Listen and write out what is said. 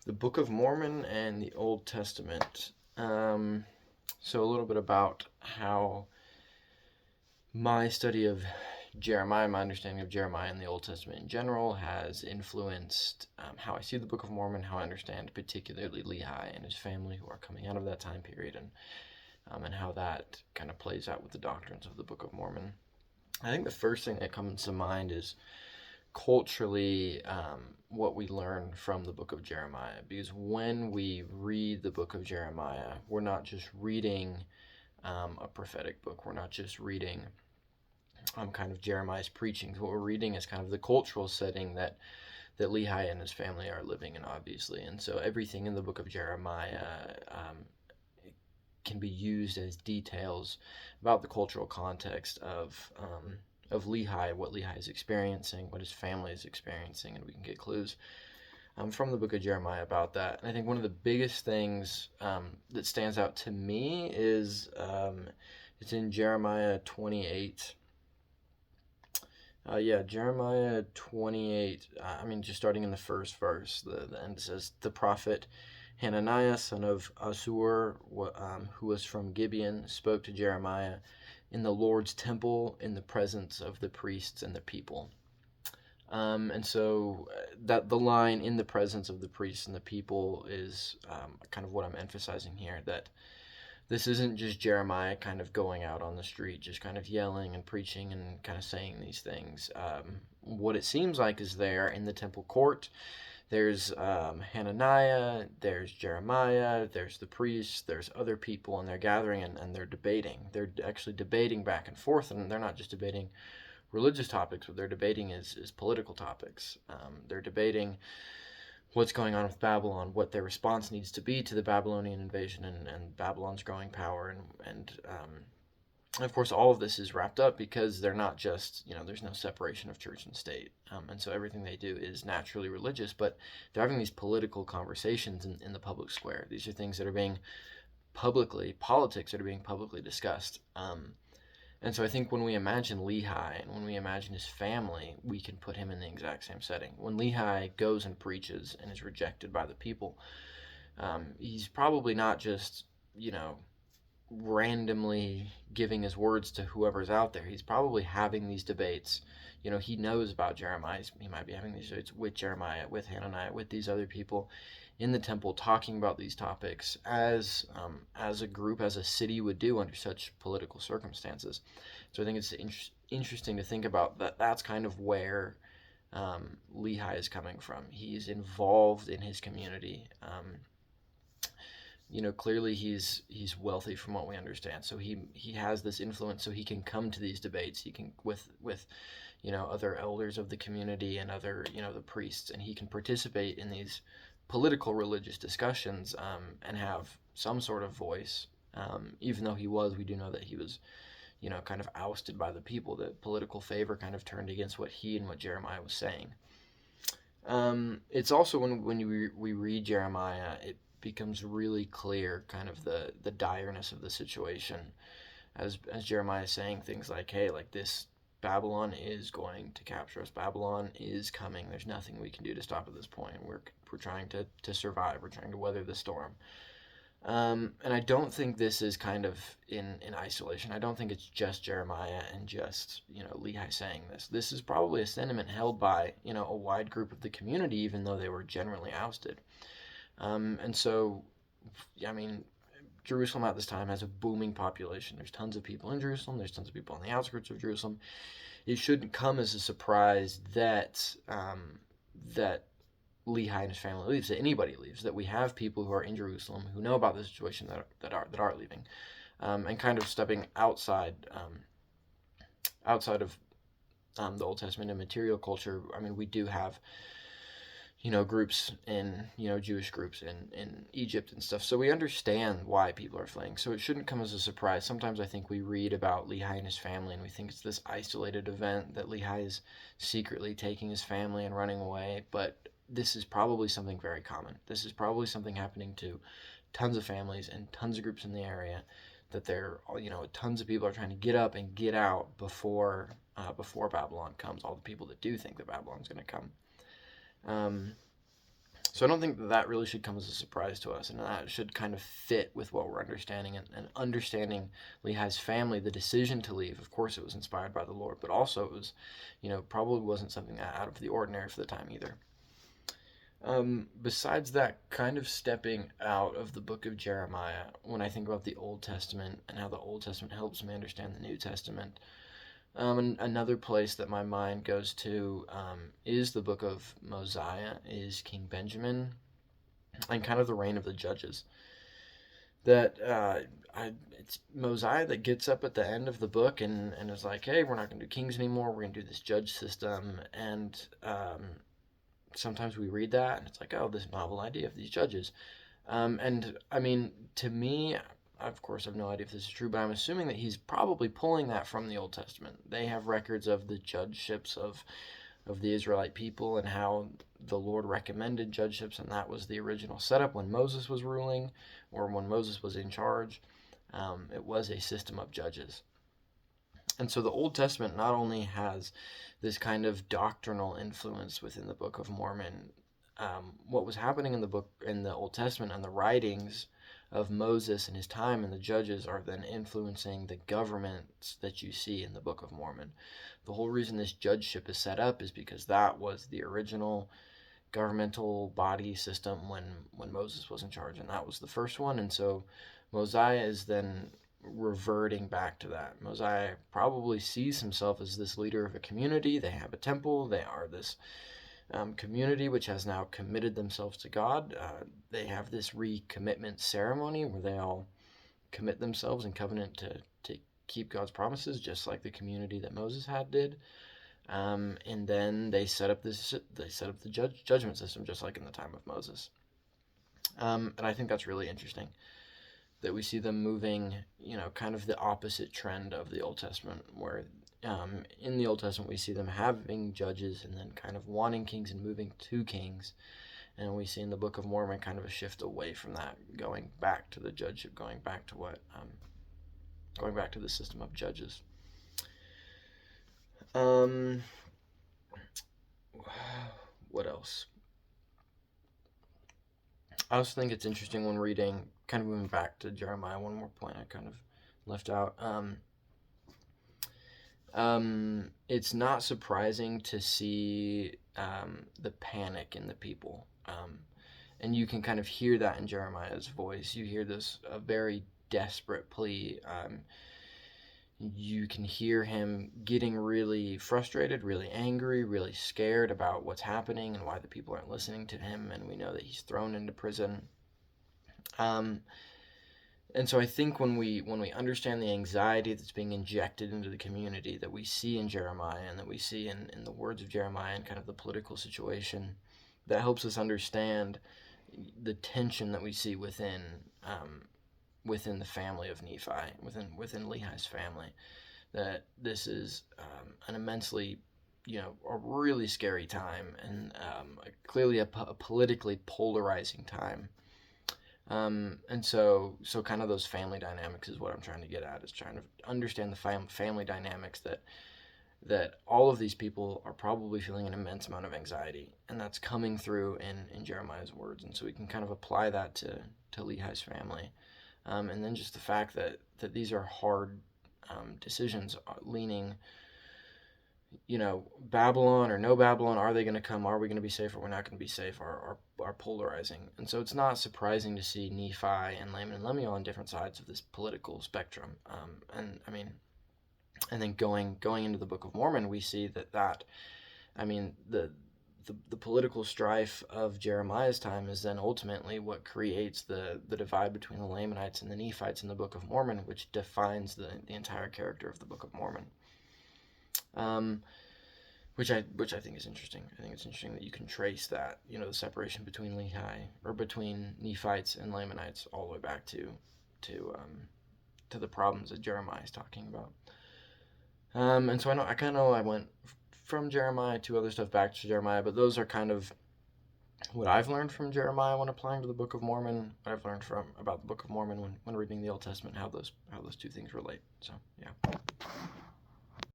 The Book of Mormon and the Old Testament. So a little bit about how my study of Jeremiah, my understanding of Jeremiah and the Old Testament in general, has influenced how I see the Book of Mormon, how I understand particularly Lehi and his family who are coming out of that time period, and how that kind of plays out with the doctrines of the Book of Mormon. I think the first thing that comes to mind is culturally what we learn from the book of Jeremiah. Because when we read the book of Jeremiah, we're not just reading a prophetic book, we're not just reading kind of Jeremiah's preachings. What we're reading is kind of the cultural setting that Lehi and his family are living in, obviously. And so everything in the book of Jeremiah can be used as details about the cultural context of Lehi, what Lehi is experiencing, what his family is experiencing, and we can get clues from the book of Jeremiah about that. And I think one of the biggest things that stands out to me is it's in Jeremiah 28. Jeremiah 28, just starting in the first verse, the end says, "The prophet Hananiah, son of Azur, who was from Gibeon, spoke to Jeremiah in the Lord's temple in the presence of the priests and the people." And so that the line "in the presence of the priests and the people" is kind of what I'm emphasizing here, that this isn't just Jeremiah kind of going out on the street, just kind of yelling and preaching and kind of saying these things. What it seems like is there in the temple court, there's Hananiah, there's Jeremiah, there's the priests, there's other people, and they're gathering and they're debating. They're actually debating back and forth, and they're not just debating religious topics. What they're debating is political topics. They're debating what's going on with Babylon, what their response needs to be to the Babylonian invasion and Babylon's growing power. And of course, all of this is wrapped up because they're not just, there's no separation of church and state. And so everything they do is naturally religious, but they're having these political conversations in the public square. These are things that are being politics that are being publicly discussed. And so I think when we imagine Lehi and when we imagine his family, we can put him in the exact same setting. When Lehi goes and preaches and is rejected by the people, he's probably not just, randomly giving his words to whoever's out there. He's probably having these debates. He knows about Jeremiah. He might be having these debates with Jeremiah, with Hananiah, with these other people in the temple, talking about these topics as a group, as a city would do under such political circumstances. So I think it's interesting to think about that. That's kind of where Lehi is coming from. He's involved in his community. Clearly he's wealthy from what we understand. So he has this influence. So he can come to these debates. He can with other elders of the community and other the priests, and he can participate in these political religious discussions and have some sort of voice. Even though we do know that he was kind of ousted by the people. That political favor kind of turned against what he and what Jeremiah was saying. It's also when we read Jeremiah, it becomes really clear kind of the direness of the situation as Jeremiah is saying things like, hey, like this Babylon is going to capture us. Babylon is coming. There's nothing we can do to stop at this point. We're trying to survive. We're trying to weather the storm. And I don't think this is kind of in isolation. I don't think it's just Jeremiah and just, Lehi saying this. This is probably a sentiment held by, a wide group of the community, even though they were generally ousted. And so, Jerusalem at this time has a booming population. There's tons of people in Jerusalem. There's tons of people on the outskirts of Jerusalem. It shouldn't come as a surprise that that Lehi and his family leaves, that anybody leaves, that we have people who are in Jerusalem who know about the situation that are leaving, and kind of stepping outside of the Old Testament and material culture. We do have groups in, Jewish groups in Egypt and stuff. So we understand why people are fleeing. So it shouldn't come as a surprise. Sometimes I think we read about Lehi and his family and we think it's this isolated event that Lehi is secretly taking his family and running away. But this is probably something very common. This is probably something happening to tons of families and tons of groups in the area, that tons of people are trying to get up and get out before Babylon comes. All the people that do think that Babylon's going to come. So I don't think that really should come as a surprise to us, and that should kind of fit with what we're understanding, and understanding Lehi's family, the decision to leave. Of course, it was inspired by the Lord, but also it was, probably wasn't something out of the ordinary for the time either. Besides that, kind of stepping out of the book of Jeremiah, when I think about the Old Testament and how the Old Testament helps me understand the New Testament, and another place that my mind goes to is the book of Mosiah, is King Benjamin, and kind of the reign of the judges. That it's Mosiah that gets up at the end of the book and is like, hey, we're not going to do kings anymore. We're going to do this judge system. And sometimes we read that and it's like, oh, this novel idea of these judges. And I mean, to me, of course, I have no idea if this is true, but I'm assuming that he's probably pulling that from the Old Testament. They have records of the judgeships of the Israelite people and how the Lord recommended judgeships, and that was the original setup when Moses was ruling, or when Moses was in charge. It was a system of judges. And so the Old Testament not only has this kind of doctrinal influence within the Book of Mormon, what was happening in the Old Testament and the writings of Moses and his time and the judges are then influencing the governments that you see in the Book of Mormon. The whole reason this judgeship is set up is because that was the original governmental body system when Moses was in charge, and that was the first one. And so Mosiah is then reverting back to that. Mosiah probably sees himself as this leader of a community. They have a temple. They are this community which has now committed themselves to God. They have this recommitment ceremony where they all commit themselves in covenant to keep God's promises, just like the community that Moses did. And then they set up the judgment system, just like in the time of Moses. And I think that's really interesting that we see them moving, kind of the opposite trend of the Old Testament, where in the Old Testament we see them having judges and then kind of wanting kings and moving to kings. And we see in the Book of Mormon kind of a shift away from that, going back to the judgeship, going back to the system of judges. What else? I also think it's interesting when reading, kind of moving back to Jeremiah, one more point I kind of left out. It's not surprising to see the panic in the people. And you can kind of hear that in Jeremiah's voice. You hear this a very desperate plea. You can hear him getting really frustrated, really angry, really scared about what's happening and why the people aren't listening to him. And we know that he's thrown into prison. And so I think when we understand the anxiety that's being injected into the community that we see in Jeremiah and that we see in the words of Jeremiah and kind of the political situation, that helps us understand the tension that we see within the family of Nephi, within Lehi's family, that this is an immensely, a really scary time and clearly a politically polarizing time. And so kind of those family dynamics is what I'm trying to get at, is trying to understand the family dynamics that all of these people are probably feeling an immense amount of anxiety, and that's coming through in Jeremiah's words. And so we can kind of apply that to Lehi's family. And then just the fact that these are hard decisions, leaning, Babylon or no Babylon, are they going to come? Are we going to be safe or we're not going to be safe? Are polarizing. And so it's not surprising to see Nephi and Laman and Lemuel on different sides of this political spectrum. And then going into the Book of Mormon, we see that the political strife of Jeremiah's time is then ultimately what creates the divide between the Lamanites and the Nephites in the Book of Mormon, which defines the entire character of the Book of Mormon. Which I think is interesting. I think it's interesting that you can trace that, the separation between between Nephites and Lamanites all the way back to the problems that Jeremiah is talking about. And so I went from Jeremiah to other stuff back to Jeremiah, but those are kind of what I've learned from Jeremiah when applying to the Book of Mormon, what I've learned about the Book of Mormon when reading the Old Testament, how those two things relate. So, yeah.